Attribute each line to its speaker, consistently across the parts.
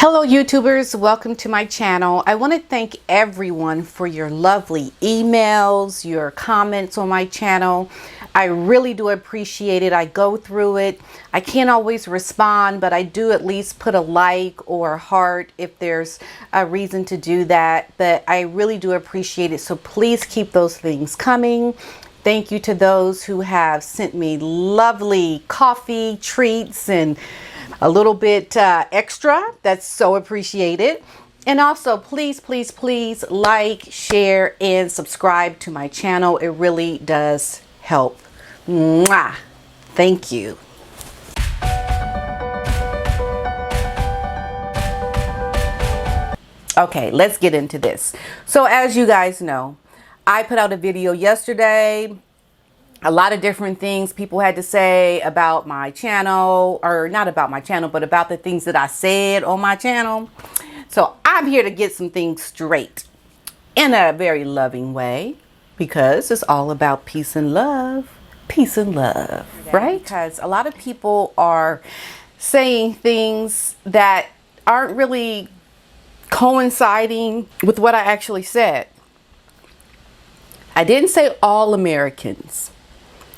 Speaker 1: Hello YouTubers, welcome to my channel. I want to thank everyone for your lovely emails, your comments on my channel. I really do appreciate it. I go through it. I can't always respond, but I do at least put a like or a heart if there's a reason to do that. But I really do appreciate it. So please keep those things coming. Thank you to those who have sent me lovely coffee treats and a little bit extra. That's so appreciated. And also please like, share, and subscribe to my channel. It really does help. Mwah. Thank you. Okay, let's get into this. So as you guys know, I put out a video yesterday. A lot of different things people had to say about my channel, or not about my channel, but about the things that I said on my channel. So I'm here to get some things straight in a very loving way, because it's all about peace and love. Peace and love, right? Because a lot of people are saying things that aren't really coinciding with what I actually said. I didn't say all Americans.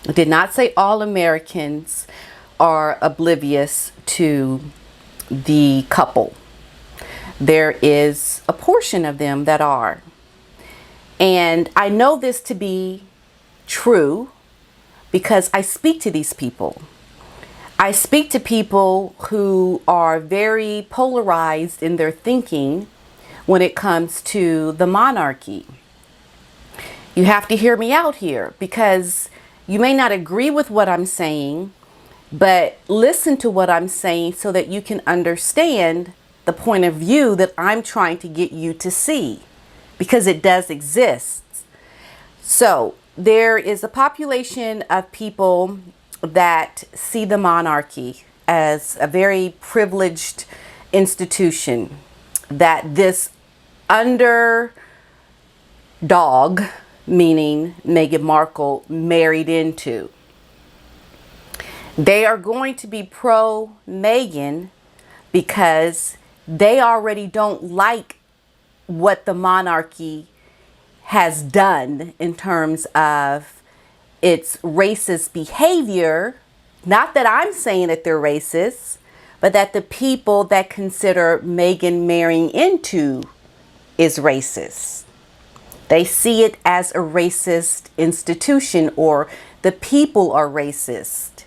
Speaker 1: I did not say all Americans are oblivious to the couple. There is a portion of them that are. And I know this to be true because I speak to these people. I speak to people who are very polarized in their thinking when it comes to the monarchy. You have to hear me out here, because you may not agree with what I'm saying, but listen to what I'm saying so that you can understand the point of view that I'm trying to get you to see, because it does exist. So there is a population of people that see the monarchy as a very privileged institution that this underdog, meaning Meghan Markle, married into. They are going to be pro Meghan because they already don't like what the monarchy has done in terms of its racist behavior. Not that I'm saying that they're racist, but that the people that consider Meghan marrying into is racist. They see it as a racist institution, or the people are racist.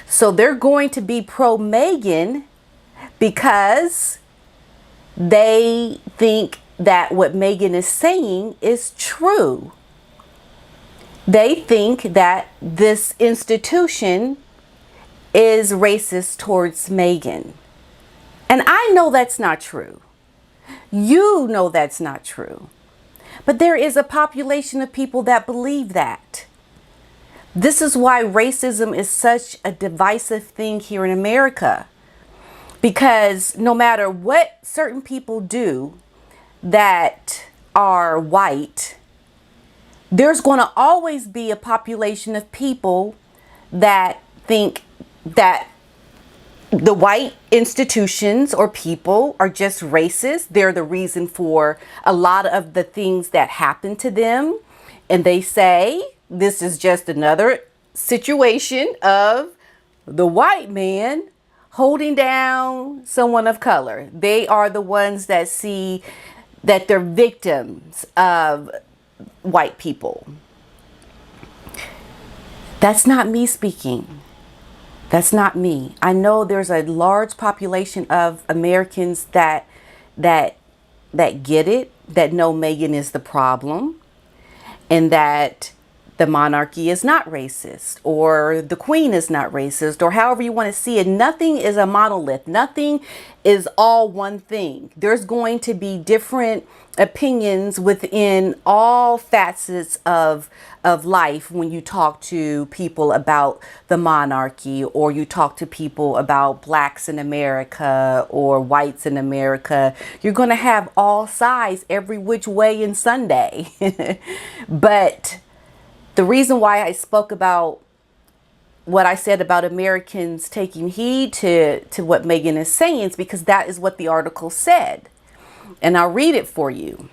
Speaker 1: So they're going to be pro Meghan because they think that what Meghan is saying is true. They think that this institution is racist towards Meghan. And I know that's not true. You know that's not true. But there is a population of people that believe that. This is why racism is such a divisive thing here in America. Because no matter what certain people do that are white, there's going to always be a population of people that think that the white institutions or people are just racist. They're the reason for a lot of the things that happen to them. And they say this is just another situation of the white man holding down someone of color. They are the ones that see that they're victims of white people. That's not me speaking. That's not me. I know there's a large population of Americans that get it, that know Meghan is the problem, and that the monarchy is not racist, or the queen is not racist, or however you want to see it. Nothing is a monolith. Nothing is all one thing. There's going to be different opinions within all facets of life when you talk to people about the monarchy, or you talk to people about blacks in America or whites in America. You're going to have all sides every which way in Sunday. But the reason why I spoke about what I said about Americans taking heed to what Meghan is saying is because that is what the article said. And I'll read it for you.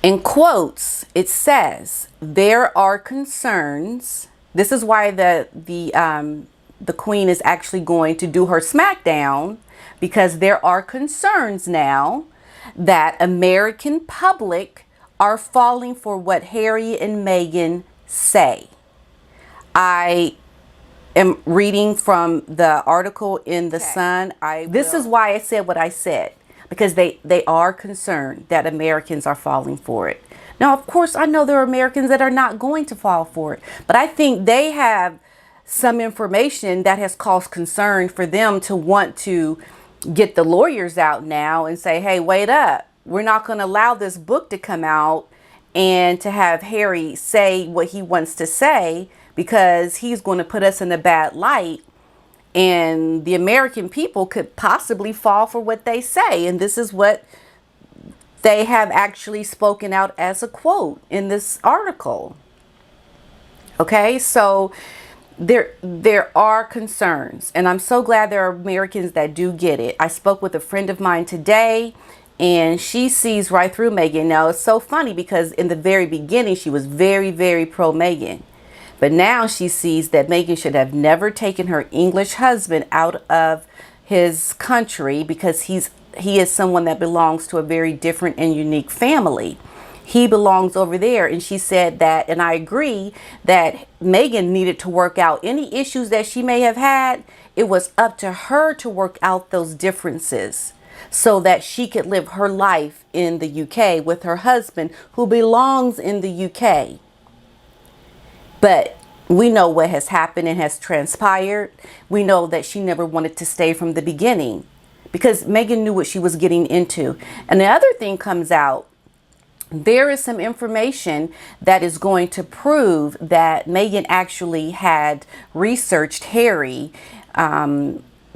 Speaker 1: In quotes, it says, there are concerns. This is why the Queen is actually going to do her Smackdown, because there are concerns now that American public are falling for what Harry and Meghan say. I am reading from the article in The Sun. This is why I said what I said, because they are concerned that Americans are falling for it. Now, of course, I know there are Americans that are not going to fall for it, but I think they have some information that has caused concern for them to want to get the lawyers out now and say, hey, wait up. We're not going to allow this book to come out and to have Harry say what he wants to say, because he's going to put us in a bad light. And the American people could possibly fall for what they say. And this is what they have actually spoken out as a quote in this article. Okay, so there are concerns, and I'm so glad there are Americans that do get it. I spoke with a friend of mine today, and she sees right through Meghan. Now, it's so funny because in the very beginning, she was very, very pro Meghan. But now she sees that Meghan should have never taken her English husband out of his country, because he is someone that belongs to a very different and unique family. He belongs over there. And she said that, and I agree, that Meghan needed to work out any issues that she may have had. It was up to her to work out those differences so that she could live her life in the UK with her husband, who belongs in the UK. But we know what has happened and has transpired. We know that she never wanted to stay from the beginning, because Meghan knew what she was getting into. And the other thing comes out, there is some information that is going to prove that Meghan actually had researched Harry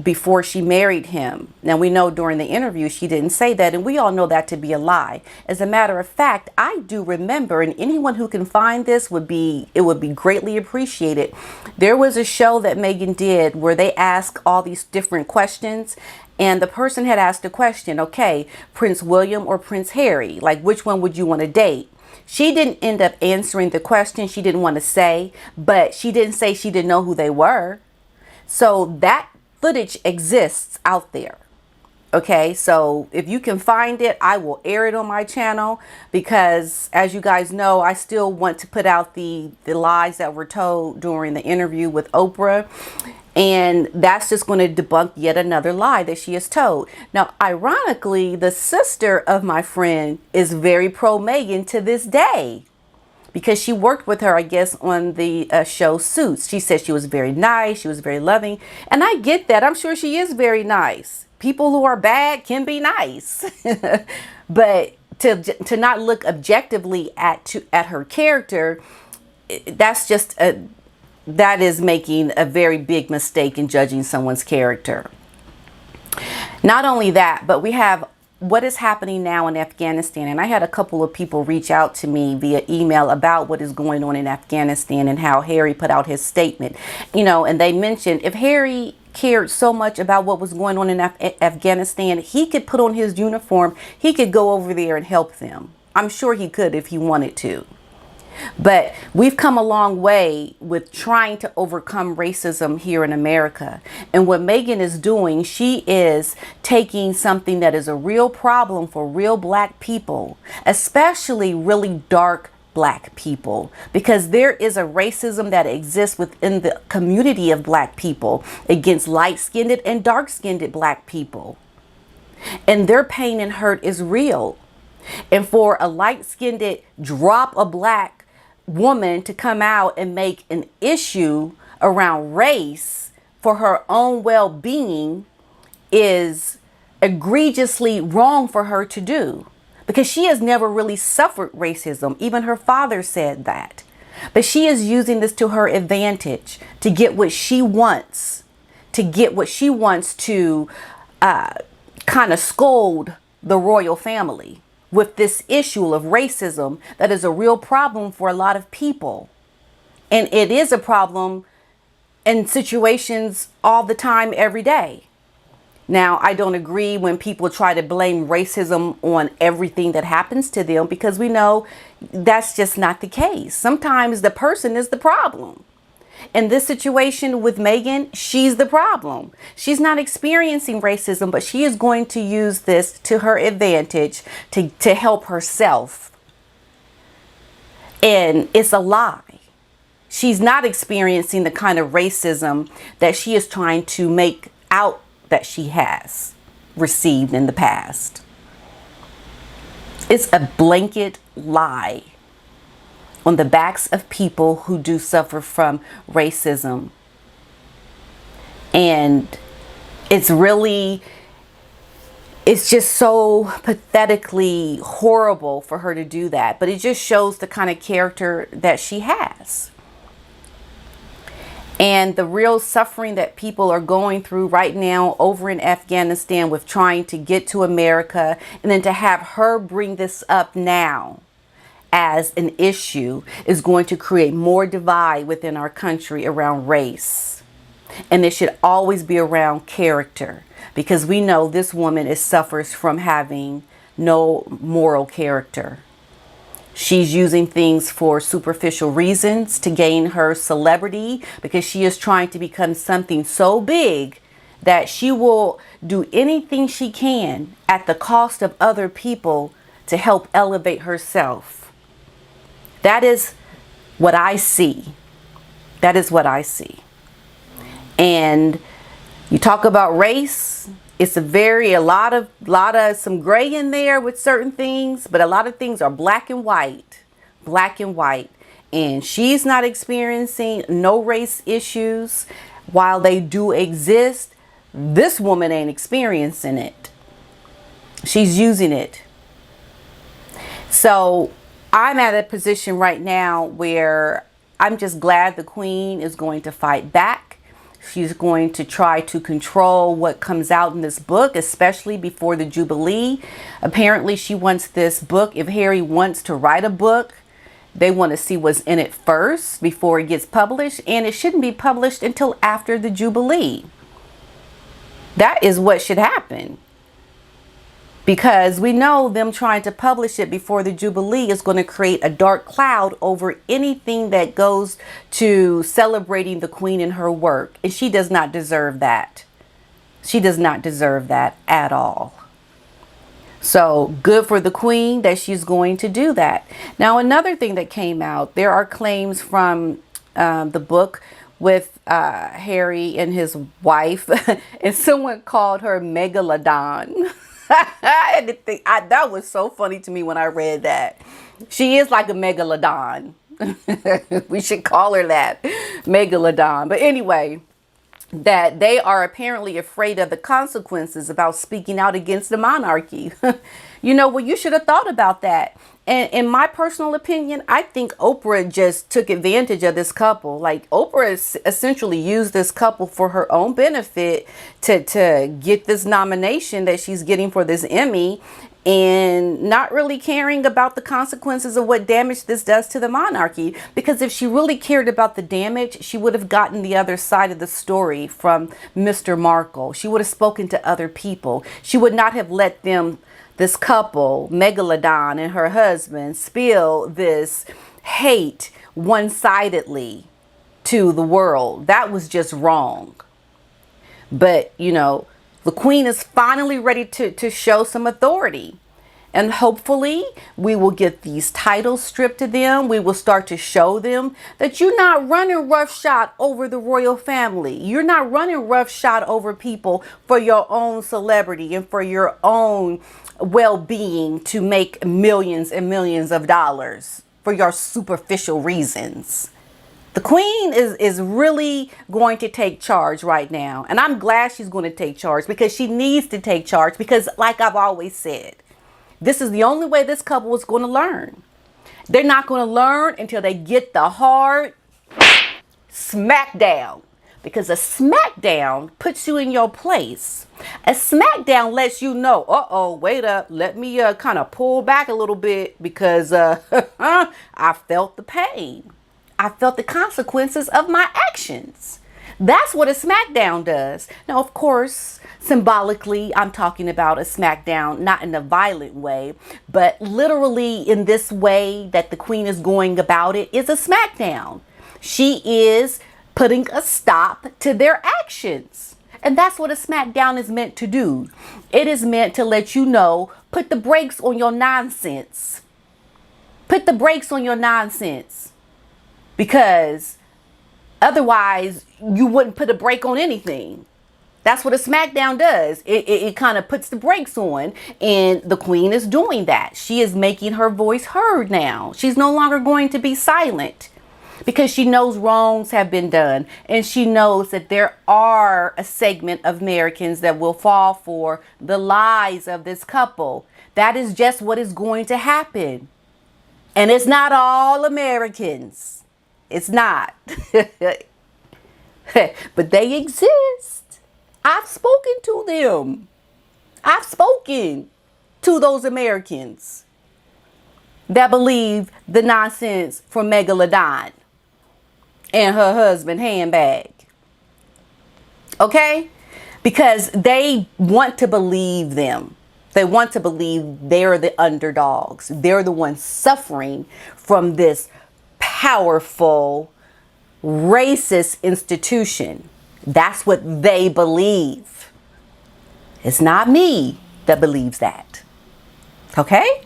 Speaker 1: before she married him. Now, we know during the interview she didn't say that, and we all know that to be a lie. As a matter of fact, I do remember, and anyone who can find this would be greatly appreciated. There was a show that Meghan did where they ask all these different questions, and the person had asked a question, okay, Prince William or Prince Harry, like which one would you want to date? She didn't end up answering the question. She didn't want to say, but she didn't say she didn't know who they were. So that footage exists out there. Okay, so if you can find it, I will air it on my channel, because as you guys know, I still want to put out the lies that were told during the interview with Oprah. And that's just going to debunk yet another lie that she has told. Now, ironically, the sister of my friend is very pro Meghan to this day, because she worked with her, I guess, on the show Suits. She said she was very nice. She was very loving. And I get that. I'm sure she is very nice. People who are bad can be nice. But to not look objectively at her character, that is making a very big mistake in judging someone's character. Not only that, but we have what is happening now in Afghanistan. And I had a couple of people reach out to me via email about what is going on in Afghanistan and how Harry put out his statement. You know, and they mentioned if Harry cared so much about what was going on in Afghanistan, he could put on his uniform. He could go over there and help them. I'm sure he could if he wanted to. But we've come a long way with trying to overcome racism here in America. And what Meghan is doing, she is taking something that is a real problem for real black people, especially really dark black people, because there is a racism that exists within the community of black people against light-skinned and dark-skinned black people. And their pain and hurt is real. And for a light-skinned drop of black woman to come out and make an issue around race for her own well-being is egregiously wrong for her to do, because she has never really suffered racism. Even her father said that. But she is using this to her advantage to get what she wants, to kind of scold the royal family with this issue of racism that is a real problem for a lot of people. And it is a problem in situations all the time, every day. Now, I don't agree when people try to blame racism on everything that happens to them, because we know that's just not the case. Sometimes the person is the problem. In this situation with Meghan, she's the problem. She's not experiencing racism, but she is going to use this to her advantage to help herself. And it's a lie. She's not experiencing the kind of racism that she is trying to make out that she has received in the past. It's a blanket lie on the backs of people who do suffer from racism. And it's just so pathetically horrible for her to do that. But it just shows the kind of character that she has. And the real suffering that people are going through right now over in Afghanistan with trying to get to America, and then to have her bring this up now as an issue, is going to create more divide within our country around race. And it should always be around character, because we know this woman suffers from having no moral character. She's using things for superficial reasons to gain her celebrity, because she is trying to become something so big that she will do anything she can at the cost of other people to help elevate herself. That is what I see. That is what I see. And you talk about race, it's a lot of some gray in there with certain things, but a lot of things are black and white. And she's not experiencing no race issues. While they do exist, this woman ain't experiencing it. She's using it. So I'm at a position right now where I'm just glad the Queen is going to fight back. She's going to try to control what comes out in this book, especially before the Jubilee. Apparently, she wants this book. If Harry wants to write a book, they want to see what's in it first before it gets published. And it shouldn't be published until after the Jubilee. That is what should happen. Because we know them trying to publish it before the Jubilee is going to create a dark cloud over anything that goes to celebrating the Queen and her work. And she does not deserve that. She does not deserve that at all. So good for the Queen that she's going to do that. Now, another thing that came out, there are claims from the book with Harry and his wife, and someone called her Megalodon. That was so funny to me when I read that. She is like a megalodon. We should call her that, Megalodon. But anyway, that they are apparently afraid of the consequences about speaking out against the monarchy. You know, well, you should have thought about that. And in my personal opinion, I think Oprah just took advantage of this couple. Like, Oprah essentially used this couple for her own benefit to get this nomination that she's getting for this Emmy, and not really caring about the consequences of what damage this does to the monarchy. Because if she really cared about the damage, she would have gotten the other side of the story from Mr. Markle. She would have spoken to other people. She would not have let this couple, Megalodon and her husband, spill this hate one-sidedly to the world. That was just wrong. But, you know, the Queen is finally ready to show some authority. And hopefully we will get these titles stripped to them. We will start to show them that you're not running roughshod over the royal family. You're not running roughshod over people for your own celebrity and for your own well-being to make millions and millions of dollars for your superficial reasons. The Queen is really going to take charge right now. And I'm glad she's going to take charge, because she needs to take charge. Because like I've always said, this is the only way this couple is going to learn. They're not going to learn until they get the hard smackdown. Because a smackdown puts you in your place. A smackdown lets you know, uh-oh, wait up, let me kind of pull back a little bit, because I felt the pain. I felt the consequences of my actions. That's what a smackdown does. Now, of course, symbolically, I'm talking about a smackdown, not in a violent way, but literally in this way that the queen is going about it is a smackdown. She is putting a stop to their actions. And that's what a smackdown is meant to do. It is meant to let you know, put the brakes on your nonsense. Put the brakes on your nonsense. Because otherwise, you wouldn't put a brake on anything. That's what a smackdown does. It kind of puts the brakes on, and the queen is doing that. She is making her voice heard now. She's no longer going to be silent because she knows wrongs have been done, and she knows that there are a segment of Americans that will fall for the lies of this couple. That is just what is going to happen. And it's not all Americans. It's not. But they exist. I've spoken to them. I've spoken to those Americans that believe the nonsense from Megalodon and her husband handbag. Okay? Because they want to believe them. They want to believe they're the underdogs. They're the ones suffering from this powerful, racist institution. That's what they believe. It's not me that believes that. Okay?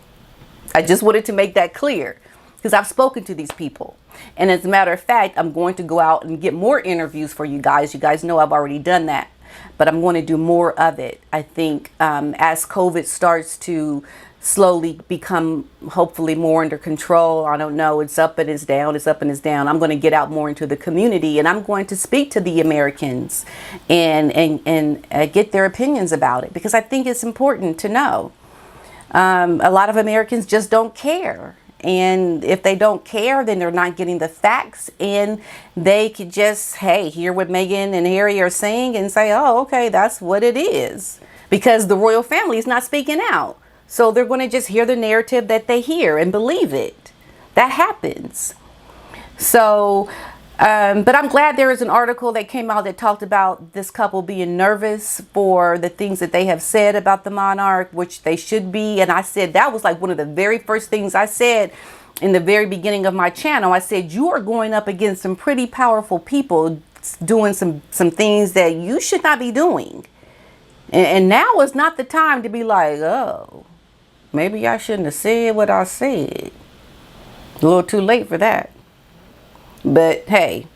Speaker 1: I just wanted to make that clear because I've spoken to these people. And as a matter of fact, I'm going to go out and get more interviews for you guys. You guys know I've already done that, but I'm going to do more of it. I think as COVID starts to slowly become hopefully more under control. I don't know. It's up and it's down. It's up and it's down. I'm going to get out more into the community, and I'm going to speak to the Americans and get their opinions about it, because I think it's important to know. A lot of Americans just don't care. And if they don't care, then they're not getting the facts, and they could just, hey, hear what Meghan and Harry are saying and say, oh, okay, that's what it is, because the royal family is not speaking out. So they're going to just hear the narrative that they hear and believe it. That happens. So, but I'm glad there is an article that came out that talked about this couple being nervous for the things that they have said about the monarch, which they should be. And I said that was like one of the very first things I said in the very beginning of my channel. I said, you are going up against some pretty powerful people doing some things that you should not be doing. And now is not the time to be like, oh, maybe I shouldn't have said what I said. A little too late for that. But hey,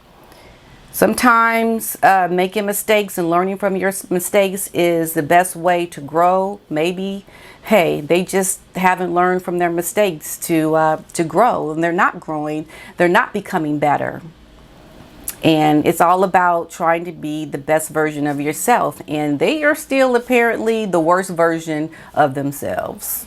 Speaker 1: sometimes making mistakes and learning from your mistakes is the best way to grow. Maybe, hey, they just haven't learned from their mistakes to grow, and they're not growing. They're not becoming better. And it's all about trying to be the best version of yourself. And they are still apparently the worst version of themselves.